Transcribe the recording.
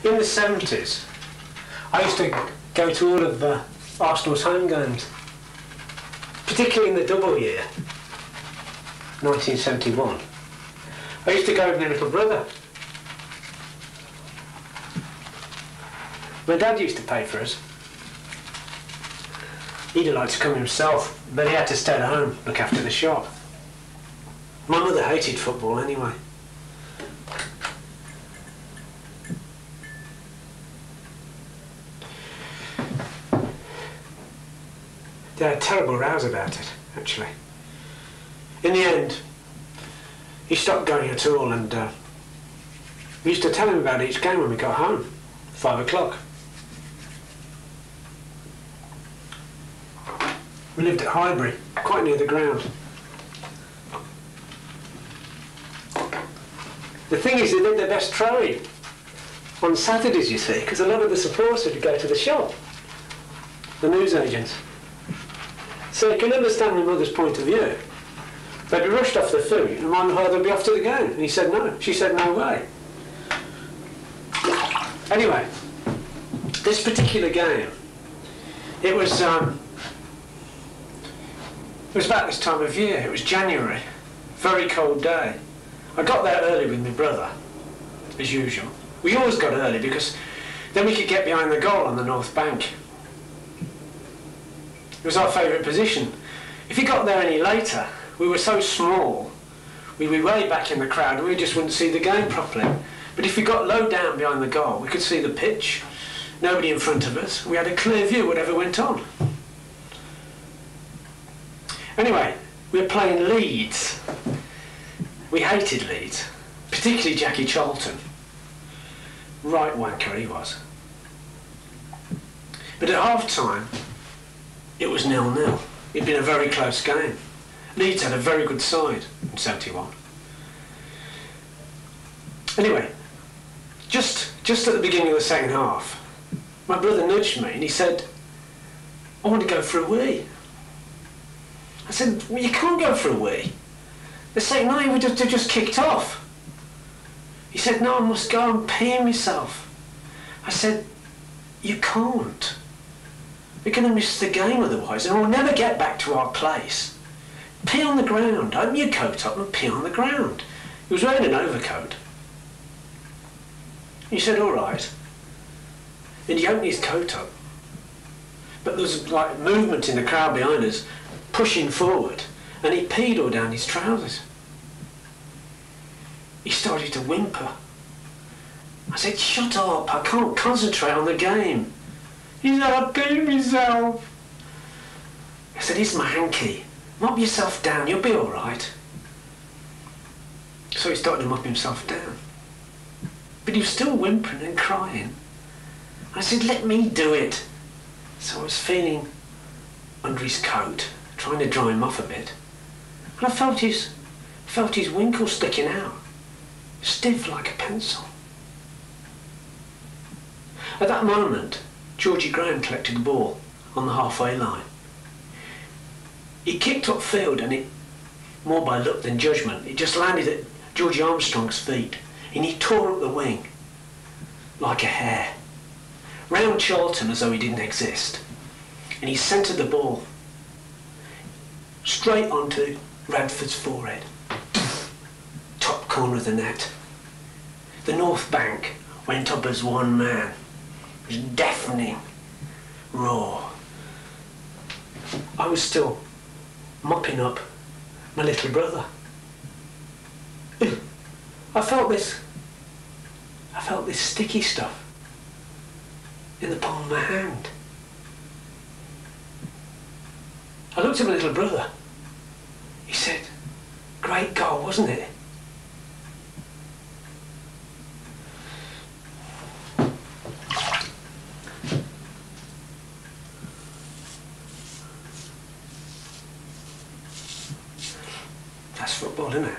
In the 70s, I used to go to all of Arsenal's home games, particularly in the double year, 1971. I used to go with my little brother. My dad used to pay for us. He'd have liked to come himself, but he had to stay at home, look after the shop. My mother hated football anyway. They had terrible rows about it, actually. In the end, he stopped going at all, and we used to tell him about each game when we got home, 5 o'clock. We lived at Highbury, quite near the ground. The thing is, they did their best trade on Saturdays, you see, because a lot of the supporters would go to the shop, the newsagents. So you can understand my mother's point of view. They'd be rushed off the food, and my father would be off to the game. And he said no. She said no way. Anyway, this particular game, it was about this time of year. It was January, very cold day. I got there early with my brother, as usual. We always got early because then we could get behind the goal on the north bank. It was our favourite position. If you got there any later, we were so small, we'd be way back in the crowd and we just wouldn't see the game properly. But if we got low down behind the goal, we could see the pitch, nobody in front of us. We had a clear view whatever went on. Anyway, we were playing Leeds. We hated Leeds, particularly Jackie Charlton. Right wanker he was. But at half-time, it was 0-0. It'd been a very close game. Leeds had a very good side in 71. Anyway, just at the beginning of the second half, my brother nudged me and he said, I want to go for a wee. I said, well, you can't go for a wee. They're saying, no, they've just kicked off. He said, no, I must go and pee myself. I said, you can't. We're going to miss the game otherwise, and we'll never get back to our place. Pee on the ground. Open your coat up and pee on the ground. He was wearing an overcoat. He said, all right. And he opened his coat up. But there was like movement in the crowd behind us, pushing forward, and he peed all down his trousers. He started to whimper. I said, shut up, I can't concentrate on the game. He said, I peed myself. I said, it's my hanky. Mop yourself down, you'll be all right. So he started to mop himself down. But he was still whimpering and crying. I said, let me do it. So I was feeling under his coat, trying to dry him off a bit. And I felt his winkle sticking out, stiff like a pencil. At that moment, Georgie Graham collected the ball on the halfway line. He kicked upfield and it, more by luck than judgment, it just landed at Georgie Armstrong's feet and he tore up the wing like a hare, round Charlton as though he didn't exist. And he centred the ball straight onto Radford's forehead, top corner of the net. The north bank went up as one man. It was deafening roar. I was still mopping up my little brother. I felt this sticky stuff in the palm of my hand. I looked at my little brother. He said, great goal, wasn't it? That's football, isn't it?